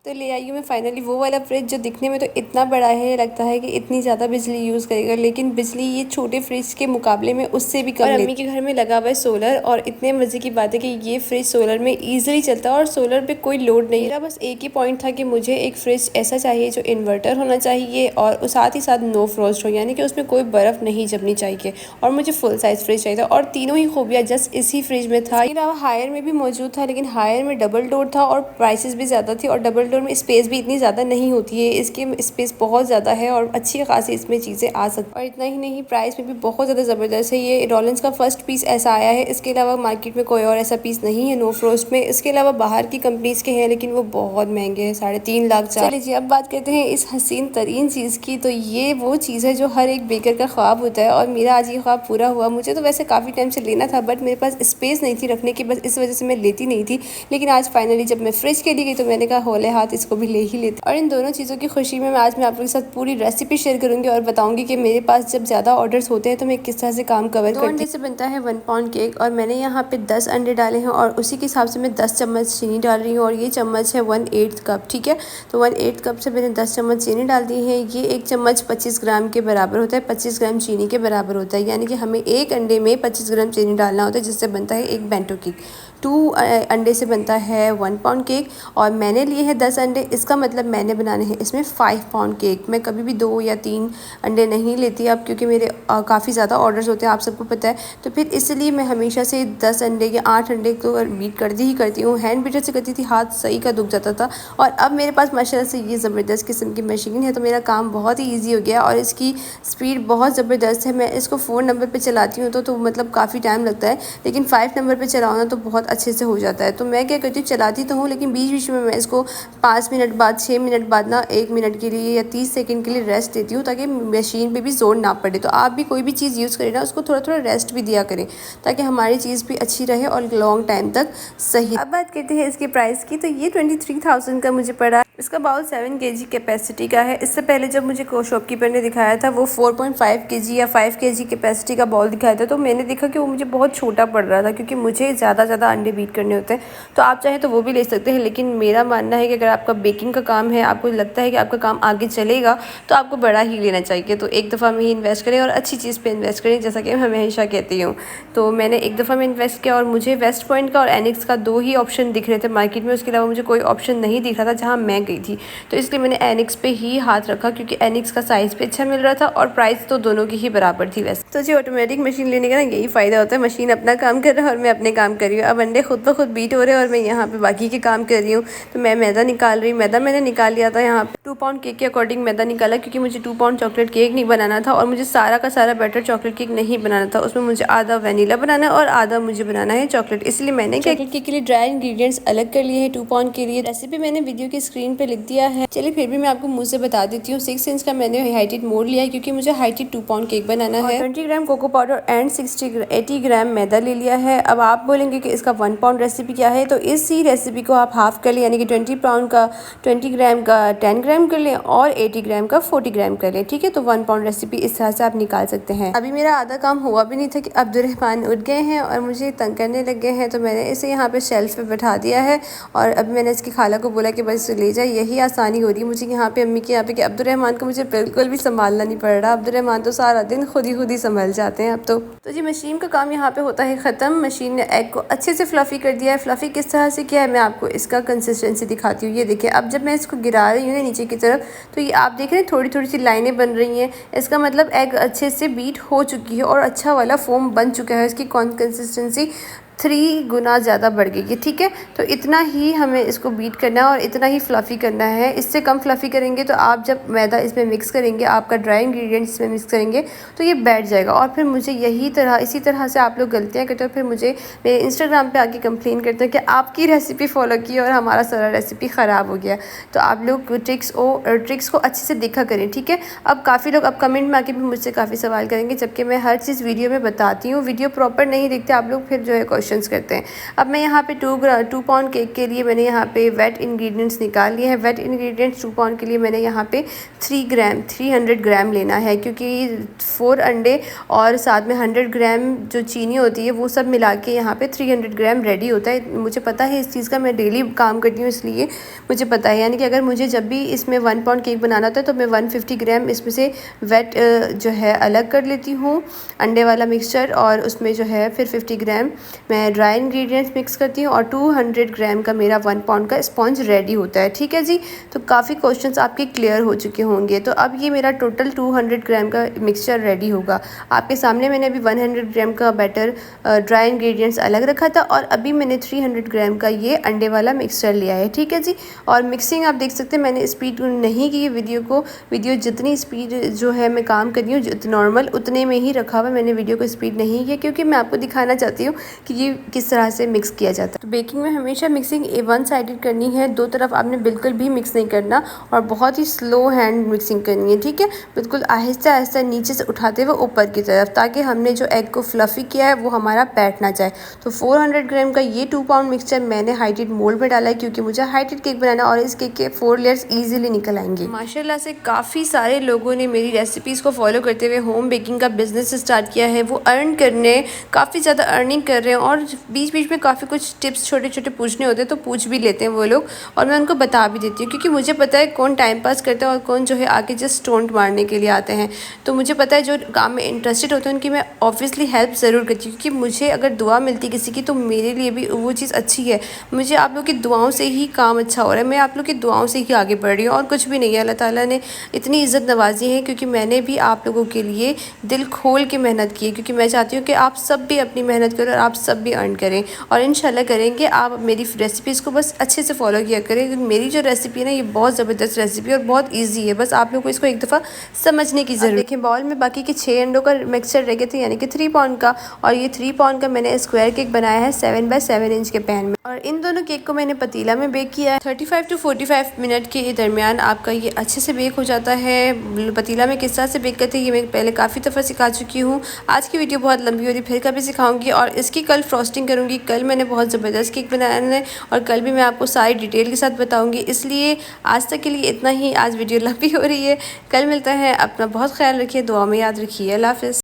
तो ले आई हूँ मैं फाइनली वो वाला फ्रिज जो दिखने में तो इतना बड़ा है, लगता है कि इतनी ज़्यादा बिजली यूज़ करेगा, लेकिन बिजली ये छोटे फ्रिज के मुकाबले में उससे भी कम। और अम्मी के घर में लगा हुआ है सोलर, और इतने मज़े की बात है कि ये फ्रिज सोलर में ईजिली चलता है और सोलर पे कोई लोड नहीं। मेरा बस एक ही पॉइंट था कि मुझे एक फ्रिज ऐसा चाहिए जो इन्वर्टर होना चाहिए और साथ ही साथ नो फ्रॉस्ट हो, यानी कि उसमें कोई बर्फ़ नहीं जमनी चाहिए, और मुझे फुल साइज़ फ्रिज चाहिए था। और तीनों ही खूबियाँ जस्ट इसी फ्रिज में था। इसके अलावा हायर में भी मौजूद था, लेकिन हायर में डबल डोर था और प्राइसेस भी ज़्यादा थी, और डबल डोर में स्पेस भी इतनी ज़्यादा नहीं होती है, इसकी स्पेस बहुत ज़्यादा है और अच्छी खासी इसमें चीज़ें आ सकती। और इतना ही नहीं, प्राइस में भी बहुत ज़्यादा ज़बरदस्त है। ये रॉलिंस का फर्स्ट पीस ऐसा आया है, इसके अलावा मार्केट में कोई और ऐसा पीस नहीं है नो फ्रोस्ट में। इसके अलावा बाहर की कंपनीज़ के हैं, लेकिन वो बहुत महंगे हैं, 3.5 लाख। चलिए जी, अब बात करते हैं इस हसीन तरीन चीज़ की। तो ये वो चीज़ है जो हर एक बेकर का ख्वाब होता है, और मेरा आज ये ख्वाब पूरा हुआ। मुझे तो वैसे काफ़ी टाइम से लेना था, बट मेरे पास स्पेस नहीं थी रखने की, बस इस वजह से मैं लेती नहीं थी। लेकिन आज फाइनली जब मैं फ्रिज के लिए गई तो मैंने कहा होले हाथ इसको भी ले ही लेती। और इन दोनों चीज़ों की खुशी में आज मैं आप लोगों के साथ पूरी रेसिपी शेयर करूंगी और बताऊंगी कि मेरे पास जब ज़्यादा ऑर्डर्स होते हैं तो मैं किस तरह से काम कवर करती हूँ। 2 अंडे से बनता है 1 पाउंड केक, और मैंने यहाँ पे 10 अंडे डाले हैं, और उसी के हिसाब से मैं 10 चम्मच चीनी डाल रही हूँ, और ये चम्मच है 1/8 कप। ठीक है, तो 1/8 कप से मैंने 10 चम्मच चीनी डाल दी है। ये एक चम्मच 25 ग्राम के बराबर होता है, 25 ग्राम चीनी के बराबर होता है, यानी कि हमें एक अंडे में 25 ग्राम चीनी डालना होता है, जिससे बनता है एक बेंटो केक। 2 अंडे से बनता है 1 पाउंड केक, और मैंने लिए हैं 10 अंडे, इसका मतलब मैंने बनाने हैं इसमें 5 पाउंड केक। मैं कभी भी 2 या 3 अंडे नहीं लेती अब, क्योंकि मेरे काफ़ी ज़्यादा ऑर्डर्स होते हैं, आप सबको पता है। तो फिर इसलिए मैं हमेशा से 10 अंडे या 8 अंडे को बीट करती ही करती हूँ। हैंड बीटर से करती थी, हाथ सही का दुख जाता था, और अब मेरे पास माशाल्लाह से ये ज़बरदस्त किस्म की मशीन है, तो मेरा काम बहुत ही ईजी हो गया, और इसकी स्पीड बहुत ज़बरदस्त है। मैं इसको 4 नंबर पर चलाती हूँ तो मतलब काफ़ी टाइम लगता है, लेकिन 5 नंबर पर चलाओ ना तो बहुत अच्छे से हो जाता है। तो मैं क्या करती हूँ, चलाती तो हूँ, लेकिन बीच बीच में मैं इसको 5 मिनट बाद, 6 मिनट बाद ना 1 मिनट के लिए या 30 सेकंड के लिए रेस्ट देती हूँ, ताकि मशीन पे भी जोर ना पड़े। तो आप भी कोई भी चीज़ यूज़ करें ना, उसको थोड़ा थोड़ा रेस्ट भी दिया करें, ताकि हमारी चीज़ भी अच्छी रहे और लॉन्ग टाइम तक सही। अब बात करते हैं इसके प्राइस की। तो ये 23,000 का मुझे पड़ा। इसका बाउल 7 kg कैपेसिटी का है। इससे पहले जब मुझे शॉपकीपर ने दिखाया था वो 4.5 kg या 5 kg कैपेसिटी का बाउल दिखाया था, तो मैंने देखा कि वो मुझे बहुत छोटा पड़ रहा था, क्योंकि मुझे ज़्यादा अंडे बीट करने होते हैं। तो आप चाहे तो वो भी ले सकते हैं, लेकिन मेरा मानना है कि अगर आपका बेकिंग का काम है, आपको लगता है कि आपका काम आगे चलेगा, तो आपको बड़ा ही लेना चाहिए। तो एक दफ़ा में ही इन्वेस्ट करें और अच्छी चीज़ पे इन्वेस्ट करें, जैसा कि मैं हमेशा कहती हूँ। तो मैंने एक दफ़ा में इन्वेस्ट किया, और मुझे वेस्ट पॉइंट का और एनिक्स का 2 ही ऑप्शन दिख रहे थे मार्केट में, उसके अलावा मुझे कोई ऑप्शन नहीं दिख रहा था जहाँ मैं गई थी। तो इसलिए मैंने एनिक्स पे ही हाथ रखा, क्योंकि एनिक्स का साइज़ भी अच्छा मिल रहा था और प्राइस तो दोनों की ही बराबर थी वैसे। तो जी, ऑटोमेटिक मशीन लेने का ना यही फ़ायदा होता है, मशीन अपना काम कर रहा है और मैं अपने काम कर रही हूँ। अब अंडे खुद ब खुद बीट हो रहे हैं और मैं यहाँ पे बाकी के काम कर रही हूँ। तो मैं मैदा निकाल रही हूँ। मैदा मैंने निकाल लिया था यहाँ पे 2 पाउंड केक के अकॉर्डिंग मैदा निकाला, क्योंकि मुझे 2 पाउंड चॉकलेट केक नहीं बनाना था, और मुझे सारा का सारा बैटर चॉकलेट केक नहीं बनाना था। उसमें मुझे आधा वनीला बनाना है और आधा मुझे बनाना है चॉकलेट। इसलिए मैंने चॉकलेट केक के लिए ड्राई इंग्रेडिएंट्स अलग कर लिए हैं 2 पाउंड के लिए। रेसिपी मैंने वीडियो की स्क्रीन पे लिख दिया है। चलिए फिर भी मैं आपको मुँह से बता देती हूँ। 6 इंच का मैंने हाइटेड मोल्ड लिया है, क्योंकि मुझे हाइटेड 2 पाउंड केक बनाना है। 20 ग्राम कोको पाउडर एंड 80 ग्राम मैदा ले लिया है। अब आप बोलेंगे कि इसका 1 पाउंड रेसिपी क्या है, तो इसी रेसिपी को आप हाफ कर लें, यानी कि 20 पाउंड का 20 ग्राम का 10 ग्राम कर लें, और 80 ग्राम का 40 ग्राम कर लें। ठीक है, तो 1 पाउंड रेसिपी इस तरह से आप निकाल सकते हैं। अभी मेरा आधा काम हुआ भी नहीं था कि अब्दुर्रहमान उठ गए हैं और मुझे तंग करने लग गए हैं, तो मैंने इसे यहाँ पे शेल्फ पे बैठा दिया है, और अब मैंने इसकी खाला को बोला कि बस ले जाए। यही आसानी हो रही है मुझे यहाँ पे अम्मी के यहाँ पे, कि अब्दुर्रहमान को मुझे बिल्कुल भी संभालना नहीं पड़ रहा। अब्दुर्रहमान तो सारा दिन खुद ही संभल जाते हैं अब तो जी मशीन का काम यहाँ पे होता है ख़त्म। मशीन ने एग को अच्छे से फ्लफ़ी कर दिया है। फ्लफ़ी किस तरह से किया है मैं आपको इसका कंसिस्टेंसी दिखाती हूँ। ये देखिए, अब जब मैं इसको गिरा रही हूँ नीचे की तरफ, तो ये आप देख रहे हैं थोड़ी सी लाइनें बन रही हैं। इसका मतलब एग अच्छे से बीट हो चुकी है और अच्छा वाला फोम बन चुका है। इसकी कंसिस्टेंसी 3 गुना ज़्यादा बढ़ गई है। ठीक है, तो इतना ही हमें इसको बीट करना है और इतना ही फ्लफ़ी करना है। इससे कम फ्लफ़ी करेंगे तो आप जब मैदा इसमें मिक्स करेंगे, आपका ड्राई इंग्रेडिएंट्स इसमें मिक्स करेंगे, तो ये बैठ जाएगा। और फिर मुझे इसी तरह से आप लोग गलतियाँ करते हो, फिर मुझे मेरे इंस्टाग्राम पे आके कंप्लेन करते हैं कि आपकी रेसिपी फॉलो की और हमारा सारा रेसिपी ख़राब हो गया। तो आप लोग ट्रिक्स को अच्छे से देखा करें। ठीक है, अब काफ़ी लोग अब कमेंट में आके भी मुझसे काफ़ी सवाल करेंगे, जबकि मैं हर चीज़ वीडियो में बताती हूँ। वीडियो प्रॉपर नहीं देखते आप लोग, फिर जो है क्वेश्चंस करते हैं। अब मैं यहाँ पे 2 पाउंड केक के लिए मैंने यहाँ पे वेट इंग्रेडिएंट्स निकाल लिए हैं। वेट इंग्रेडिएंट्स 2 पाउंड के लिए मैंने यहाँ पे 300 ग्राम लेना है, क्योंकि 4 अंडे और साथ में 100 ग्राम जो चीनी होती है वो सब मिला के यहाँ पे 300 ग्राम रेडी होता है। मुझे पता है इस चीज़ का, मैं डेली काम करती हूँ इसलिए मुझे पता है। यानी कि अगर मुझे जब भी इसमें 1 पाउंड केक बनाना होता है तो मैं 150 ग्राम इसमें से वेट जो है अलग कर लेती हूँ, अंडे वाला मिक्सचर, और उसमें जो है फिर 50 ग्राम मैं ड्राई इंग्रेडिएंट्स मिक्स करती हूँ और 200 ग्राम का मेरा 1 पाउंड का स्पॉन्ज रेडी होता है। ठीक है जी, तो काफ़ी क्वेश्चंस आपके क्लियर हो चुके होंगे। तो अब ये मेरा टोटल 200 ग्राम का मिक्सचर रेडी होगा। आपके सामने मैंने अभी 100 ग्राम का बैटर ड्राई इंग्रेडिएंट्स अलग रखा था और अभी मैंने 300 ग्राम का ये अंडे वाला मिक्सचर लिया है। ठीक है जी, और मिक्सिंग आप देख सकते हैं मैंने स्पीड नहीं की वीडियो जितनी स्पीड जो है मैं काम कर रही हूँ नॉर्मल उतने में ही रखा हुआ, मैंने वीडियो को स्पीड नहीं किया क्योंकि मैं आपको दिखाना चाहती हूँ कि ये किस तरह से मिक्स किया जाता है। तो बेकिंग में हमेशा मिक्सिंग वन साइडेड करनी है, दो तरफ आपने बिल्कुल भी मिक्स नहीं करना और बहुत ही स्लो हैंड मिक्सिंग करनी है। ठीक है, बिल्कुल आहिस्ता आहिस्ता नीचे से उठाते हुए ऊपर की तरफ, ताकि हमने जो एग को फ्लफ़ी किया है वो हमारा बैठ ना जाए। तो 400 ग्राम का ये 2 पाउंड मिक्सचर मैंने हाइटेड मोल्ड में डाला है क्योंकि मुझे हाइटेड केक बनाना और इस केक के 4 लेयर्स ईजिली निकल आएंगे। माशाल्लाह से काफ़ी सारे लोगों ने मेरी रेसिपीज़ को फॉलो करते हुए होम बेकिंग का बिजनेस स्टार्ट किया है। वो अर्न करने काफ़ी ज़्यादा अर्निंग कर रहे हैं और बीच बीच में काफ़ी कुछ टिप्स छोटे छोटे पूछने होते हैं तो पूछ भी लेते हैं वो लोग, और मैं उनको बता भी देती हूँ क्योंकि मुझे पता है कौन टाइम पास करता है और कौन जो है आगे जस्ट टोंट मारने के लिए आते हैं। तो मुझे पता है जो काम में इंटरेस्टेड होते हैं उनकी मैं ऑब्वियसली हेल्प ज़रूर करती हूँ, क्योंकि मुझे अगर दुआ मिलती किसी की तो मेरे लिए भी वो चीज़ अच्छी है। मुझे आप लोग की दुआओं से ही काम अच्छा हो रहा है, मैं आप लोग की दुआओं से ही आगे बढ़ रही हूँ और कुछ भी नहीं है। अल्लाह ताला ने इतनी इज़्ज़त नवाजी है क्योंकि मैंने भी आप लोगों के लिए दिल खोल के मेहनत की है, क्योंकि मैं चाहती हूँ कि आप सब भी अपनी मेहनत करें और आप सब भी अर्न करें और इंशाल्लाह करेंगे। आप मेरी रेसिपीज़ को बस अच्छे से फॉलो किया करें क्योंकि मेरी जो रेसिपी है ना ये बहुत ज़बरदस्त रेसिपी है और बहुत ईजी है, बस आप लोग को इसको एक दफ़ा समझने की ज़रूरत है। देखिए बाउल में बाकी के 6 अंडों का मिक्सचर रह गए थे, यानी कि 3 पाउंड का, और ये 3 पाउंड का मैंने स्क्वायर केक बनाया है 7 बाय 7 इंच के पैन में, और इन दोनों केक को मैंने पतीला में बेक किया है। 35 to 45 मिनट के दरमियान आपका ये अच्छे से बेक हो जाता है। पतीला में किस तरह से बेक करते हैं ये मैं पहले काफ़ी दफ़ा सिखा चुकी हूँ। आज की वीडियो बहुत लंबी हो रही, फिर कभी सिखाऊंगी और इसकी कल फ्रॉस्टिंग करूँगी। कल मैंने बहुत ज़बरदस्त केक बनाया है और कल भी मैं आपको सारी डिटेल के साथ बताऊँगी, इसलिए आज तक के लिए इतना ही। आज वीडियो लंबी हो रही है, कल मिलता है। अपना बहुत ख्याल रखिए, दुआ में याद रखिए। अल्लाह हाफ़िज़।